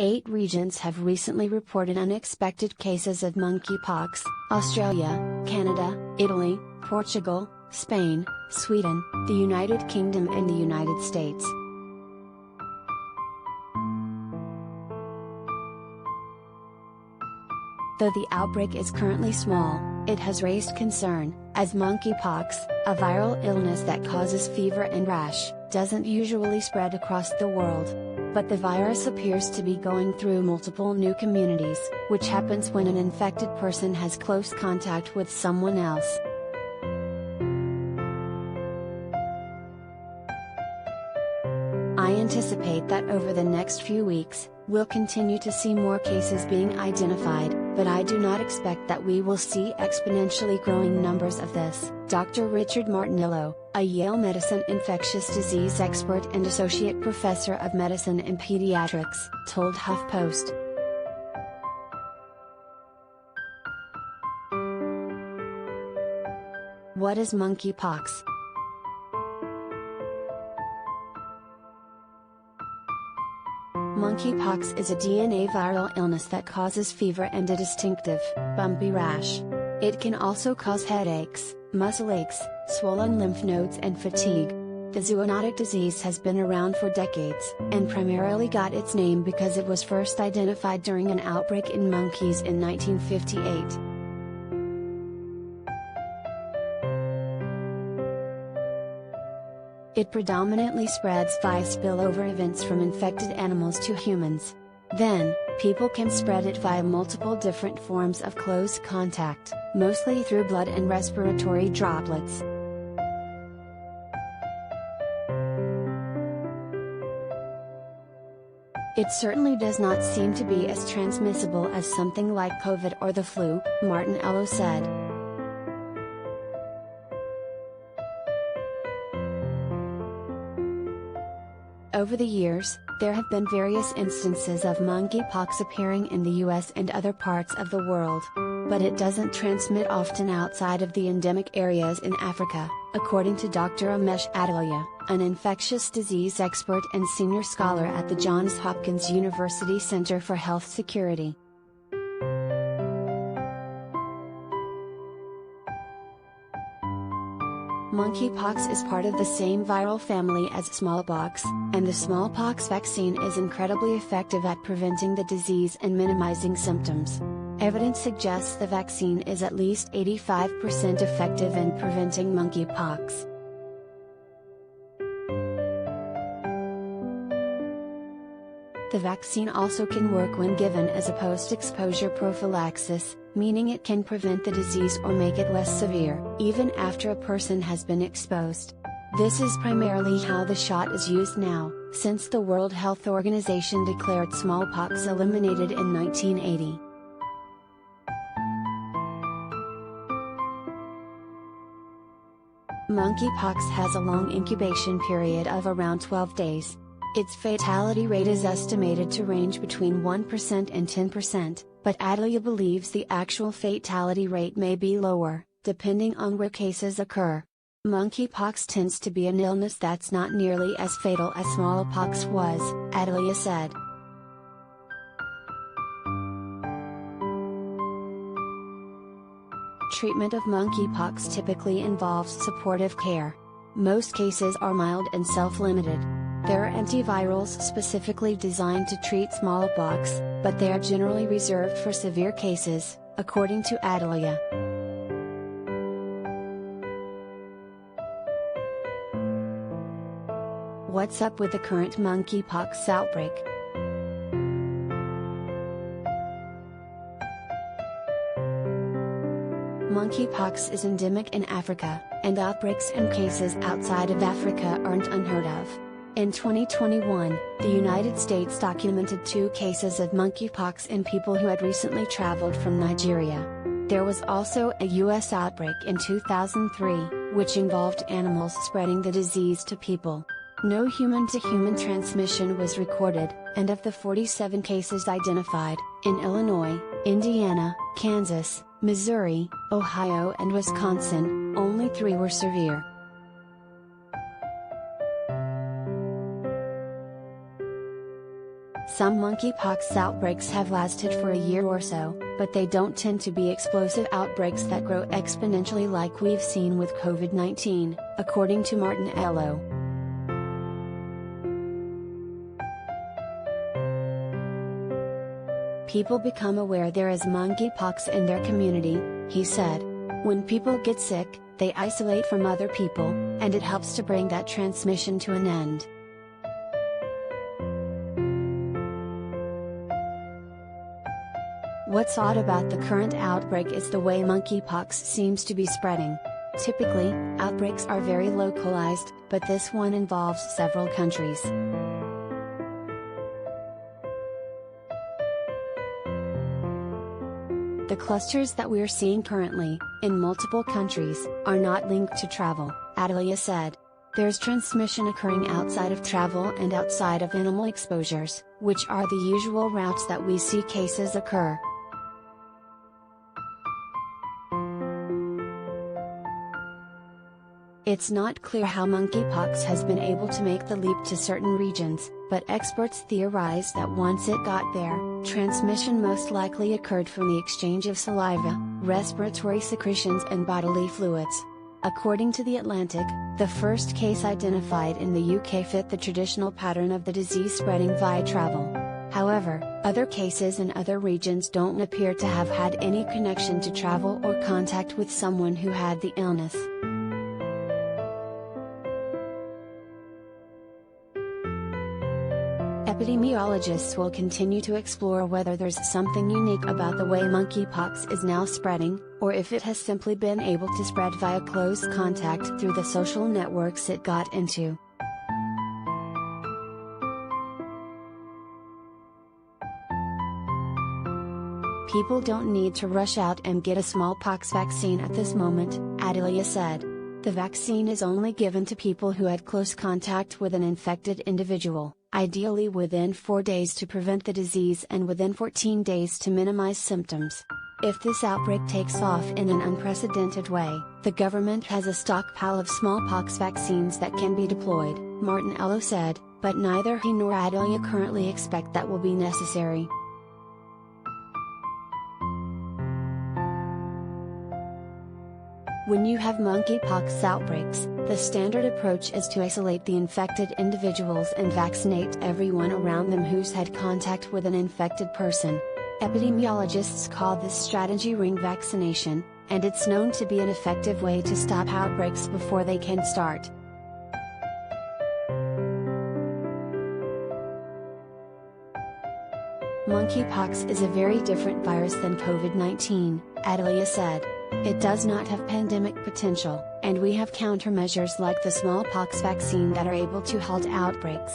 8 regions have recently reported unexpected cases of monkeypox: Australia, Canada, Italy, Portugal, Spain, Sweden, the United Kingdom and the United States. Though the outbreak is currently small, it has raised concern, as monkeypox, a viral illness that causes fever and rash, doesn't usually spread across the world. But the virus appears to be going through multiple new communities, which happens when an infected person has close contact with someone else. I anticipate that over the next few weeks, we'll continue to see more cases being identified, but I do not expect that we will see exponentially growing numbers of this, Dr. Richard Martinillo, a Yale Medicine infectious disease expert and associate professor of medicine and pediatrics, told HuffPost. What is monkeypox? Monkeypox is a DNA viral illness that causes fever and a distinctive, bumpy rash. It can also cause headaches, muscle aches, swollen lymph nodes and fatigue. The zoonotic disease has been around for decades, and primarily got its name because it was first identified during an outbreak in monkeys in 1958. It predominantly spreads via spillover events from infected animals to humans. Then, people can spread it via multiple different forms of close contact, mostly through blood and respiratory droplets. It certainly does not seem to be as transmissible as something like COVID or the flu, Martinillo said. Over the years, there have been various instances of monkeypox appearing in the US and other parts of the world. But it doesn't transmit often outside of the endemic areas in Africa, according to Dr. Amesh Adalia, an infectious disease expert and senior scholar at the Johns Hopkins University Center for Health Security. Monkeypox is part of the same viral family as smallpox, and the smallpox vaccine is incredibly effective at preventing the disease and minimizing symptoms. Evidence suggests the vaccine is at least 85% effective in preventing monkeypox. The vaccine also can work when given as a post-exposure prophylaxis, meaning it can prevent the disease or make it less severe, even after a person has been exposed. This is primarily how the shot is used now, since the World Health Organization declared smallpox eliminated in 1980. Monkeypox has a long incubation period of around 12 days. Its fatality rate is estimated to range between 1% and 10%, but Adalia believes the actual fatality rate may be lower, depending on where cases occur. Monkeypox tends to be an illness that's not nearly as fatal as smallpox was, Adalia said. Treatment of monkeypox typically involves supportive care. Most cases are mild and self-limited. There are antivirals specifically designed to treat smallpox, but they are generally reserved for severe cases, according to Adalia. What's up with the current monkeypox outbreak? Monkeypox is endemic in Africa, and outbreaks and cases outside of Africa aren't unheard of. In 2021, the United States documented 2 cases of monkeypox in people who had recently traveled from Nigeria. There was also a U.S. outbreak in 2003, which involved animals spreading the disease to people. No human-to-human transmission was recorded, and of the 47 cases identified, in Illinois, Indiana, Kansas, Missouri, Ohio and Wisconsin, only 3 were severe. Some monkeypox outbreaks have lasted for a year or so, but they don't tend to be explosive outbreaks that grow exponentially like we've seen with COVID-19, according to Martin Ello. People become aware there is monkeypox in their community, he said. When people get sick, they isolate from other people, and it helps to bring that transmission to an end. What's odd about the current outbreak is the way monkeypox seems to be spreading. Typically, outbreaks are very localized, but this one involves several countries. The clusters that we're seeing currently, in multiple countries, are not linked to travel, Adelia said. There's transmission occurring outside of travel and outside of animal exposures, which are the usual routes that we see cases occur. It's not clear how monkeypox has been able to make the leap to certain regions, but experts theorize that once it got there, transmission most likely occurred from the exchange of saliva, respiratory secretions and bodily fluids. According to The Atlantic, the first case identified in the UK fit the traditional pattern of the disease spreading via travel. However, other cases in other regions don't appear to have had any connection to travel or contact with someone who had the illness. Epidemiologists will continue to explore whether there's something unique about the way monkeypox is now spreading, or if it has simply been able to spread via close contact through the social networks it got into. People don't need to rush out and get a smallpox vaccine at this moment, Adelia said. The vaccine is only given to people who had close contact with an infected individual, ideally within 4 days to prevent the disease and within 14 days to minimize symptoms. If this outbreak takes off in an unprecedented way, the government has a stockpile of smallpox vaccines that can be deployed, Martin Ello said, but neither he nor Adelia currently expect that will be necessary. When you have monkeypox outbreaks, the standard approach is to isolate the infected individuals and vaccinate everyone around them who's had contact with an infected person. Epidemiologists call this strategy ring vaccination, and it's known to be an effective way to stop outbreaks before they can start. Monkeypox is a very different virus than COVID-19, Adelia said. It does not have pandemic potential, and we have countermeasures like the smallpox vaccine that are able to halt outbreaks.